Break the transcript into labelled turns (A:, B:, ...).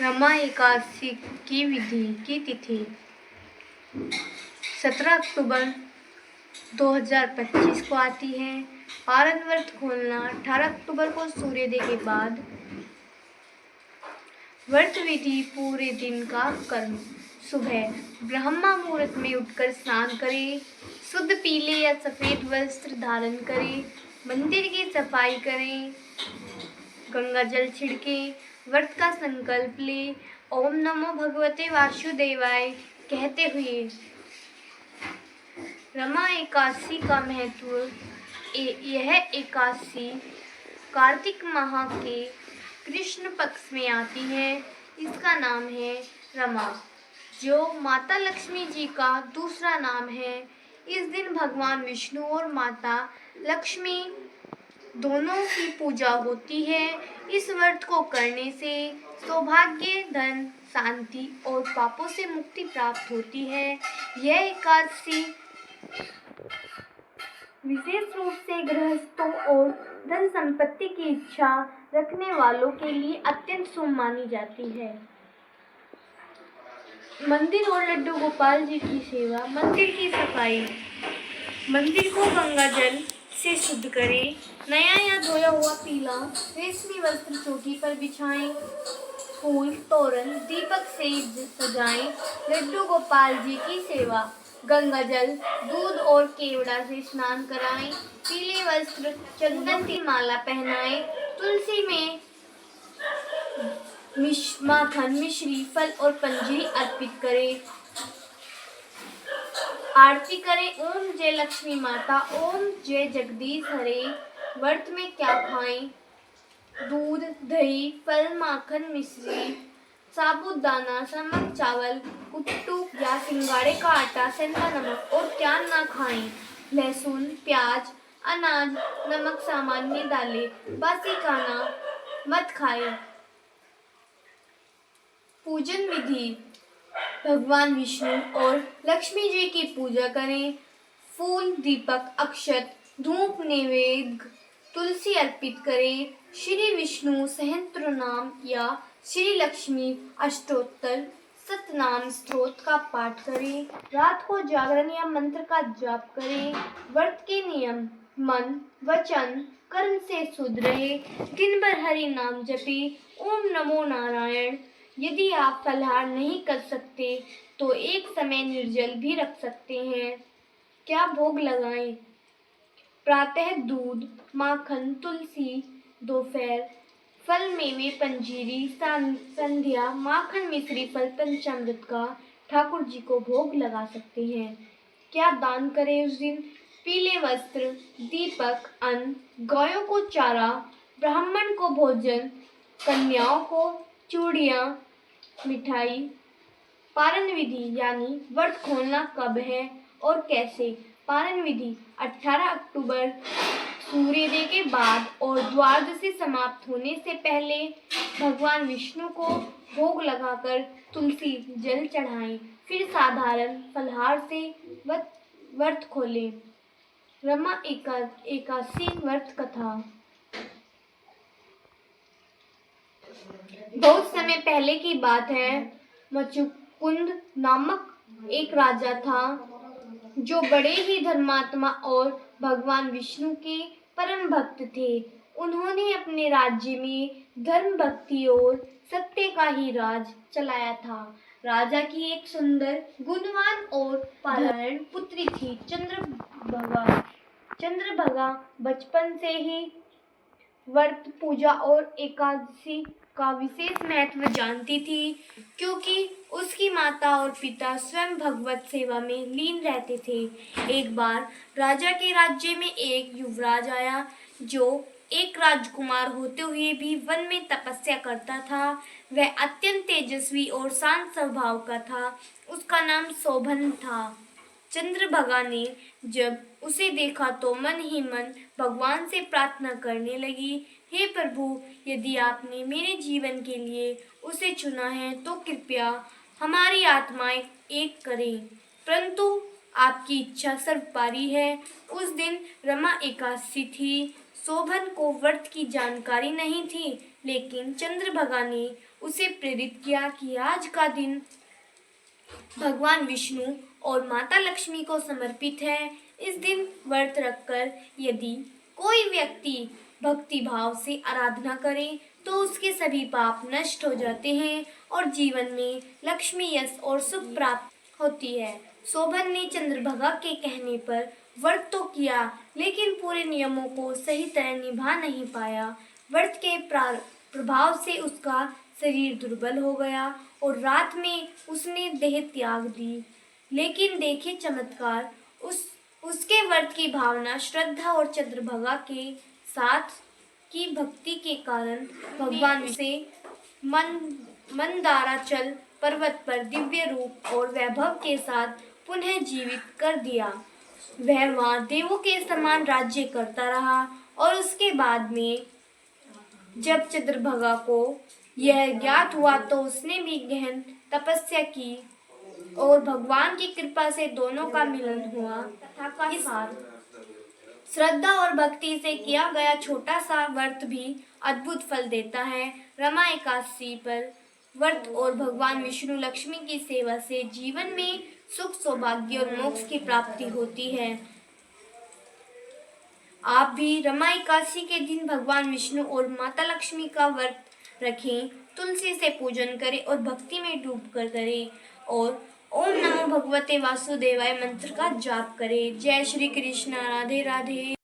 A: रमा एकादशी की विधि की तिथि 17 अक्टूबर 2025 को आती है। पारण व्रत खोलना 18 अक्टूबर को सूर्योदय के बाद। व्रत विधि पूरे दिन का कर्म। सुबह ब्रह्मा मुहूर्त में उठकर स्नान करें, शुद्ध पीले या सफेद वस्त्र धारण करें, मंदिर की सफाई करें, गंगा जल छिड़कें, व्रत का संकल्प ले, ओम नमो भगवते वासुदेवाय कहते हुए। रमा एकादशी का महत्व। यह एकादशी कार्तिक माह के कृष्ण पक्ष में आती है। इसका नाम है रमा, जो माता लक्ष्मी जी का दूसरा नाम है। इस दिन भगवान विष्णु और माता लक्ष्मी दोनों की पूजा होती है। इस व्रत को करने से सौभाग्य, धन, शांति और पापों से मुक्ति प्राप्त होती है। यह एकादशी विशेष रूप से गृहस्थों और धन संपत्ति की इच्छा रखने वालों के लिए अत्यंत शुभ मानी जाती है। मंदिर और लड्डू गोपाल जी की सेवा। मंदिर की सफाई। मंदिर को गंगा जल से शुद्ध करें। नया या धोया हुआ पीला रेशमी वस्त्र चौकी पर बिछाएं। फूल, तोरण, दीपक से सजाएं। लड्डू गोपाल जी की सेवा। गंगा जल, दूध और केवड़ा से स्नान कराएं। पीले वस्त्र, चंदन की माला पहनाएं। तुलसी में माखन, मिश्री, फल और पंजीरी अर्पित करें। आरती करें। ओम जय लक्ष्मी माता, ओम जय जगदीश हरे। व्रत में क्या खाएं? दूध, दही, फल, माखन, मिश्री, साबूदाना, नमक, चावल, कुट्टू या सिंगाड़े का आटा, सेंधा नमक और क्या ना खाएं? लहसुन, प्याज, अनाज, नमक, सामान्य दालें, बासी खाना मत खाएं। पूजन विधि। भगवान विष्णु और लक्ष्मी जी की पूजा करें। फूल, दीपक, अक्षत, धूप, नैवेद्य, तुलसी अर्पित करें। श्री विष्णु सहस्त्र नाम या श्री लक्ष्मी अष्टोत्तर सतनाम स्तोत्र का पाठ करें। रात को जागरण या मंत्र का जाप करें। व्रत के नियम। मन, वचन, कर्म से शुद्ध रहे। दिन भर हरि नाम जपे। ओम नमो नारायण। यदि आप फलाहार नहीं कर सकते तो एक समय निर्जल भी रख सकते हैं। क्या भोग लगाएं? प्रातः दूध, माखन, तुलसी, दोपहर फल, मेवे, पंजीरी, संध्या माखन, मिश्री, फल, पंचामृत का ठाकुर जी को भोग लगा सकते हैं। क्या दान करें उस दिन? पीले वस्त्र, दीपक, अन्न, गायों को चारा, ब्राह्मण को भोजन, कन्याओं को चूड़ियाँ, मिठाई। पारण विधि यानी व्रत खोलना कब है और कैसे? पारण विधि 18 अक्टूबर सूर्योदय के बाद और द्वादशी समाप्त होने से पहले भगवान विष्णु को भोग लगाकर तुलसी जल चढ़ाएं। फिर साधारण फलाहार से व्रत खोलें। रमा एकादशी व्रत कथा। बहुत समय पहले की बात है। मुचुकुंद नामक एक राजा था जो बड़े ही धर्मात्मा और भगवान विष्णु के परम भक्त थे। उन्होंने अपने राज्य में धर्म, भक्ति और सत्य का ही राज चलाया था। राजा की एक सुंदर, गुणवान और पारायण पुत्री थी, चंद्रभागा। चंद्रभागा बचपन से ही व्रत, पूजा और एकादशी का विशेष महत्व जानती थी, क्योंकि उसकी माता और पिता स्वयं भगवत सेवा में लीन रहते थे। एक बार राजा के राज्य में एक युवराज आया जो एक राजकुमार होते हुए भी वन में तपस्या करता था। वह अत्यंत तेजस्वी और शांत स्वभाव का था। उसका नाम शोभन था। चंद्रभागा ने जब उसे देखा तो मन ही मन भगवान से प्रार्थना करने लगी, हे प्रभु, यदि आपने मेरे जीवन के लिए उसे चुना है तो कृपया हमारी आत्माएं एक करें। परंतु आपकी इच्छा सर्वोपरि है। उस दिन रमा एकादशी थी। शोभन को व्रत की जानकारी नहीं थी, लेकिन चंद्रभागा ने उसे प्रेरित किया कि आज का दिन भगवान विष्णु और माता लक्ष्मी को समर्पित है। इस दिन व्रत रखकर यदि कोई व्यक्ति भक्ति भाव से आराधना करे तो उसके सभी पाप नष्ट हो जाते हैं और जीवन में लक्ष्मी, यश और सुख प्राप्त होती है। शोभन ने चंद्रभागा के कहने पर व्रत तो किया, लेकिन पूरे नियमों को सही तरह निभा नहीं पाया। व्रत के प्रभाव से उसका शरीर दुर्बल हो गया और रात में उसने देह त्याग दी। लेकिन देखे चमत्कार, उसके व्रत की भावना, श्रद्धा और चंद्रभागा के साथ की भक्ति के कारण भगवान से मंदाराचल पर्वत पर दिव्य रूप और वैभव के साथ पुनः जीवित कर दिया। वह वहां देवों के समान राज्य करता रहा और उसके बाद में जब चंद्रभागा को यह ज्ञात हुआ तो उसने भी गहन तपस्या की और भगवान की कृपा से दोनों का मिलन हुआ। कथा का सार, श्रद्धा और भक्ति से किया गया छोटा सा व्रत भी अद्भुत फल देता है। रमा एकादशी पर व्रत और भगवान विष्णु लक्ष्मी की सेवा से जीवन में सुख, सौभाग्य और मोक्ष की प्राप्ति होती है। आप भी रमा एकादशी के दिन भगवान विष्णु और माता लक्ष्मी का व्रत रखें, तुलसी से पूजन करें और भक्ति में डूबकर करें और ओम नमो भगवते वासुदेवाय मंत्र का जाप करें। जय श्री कृष्ण। राधे राधे।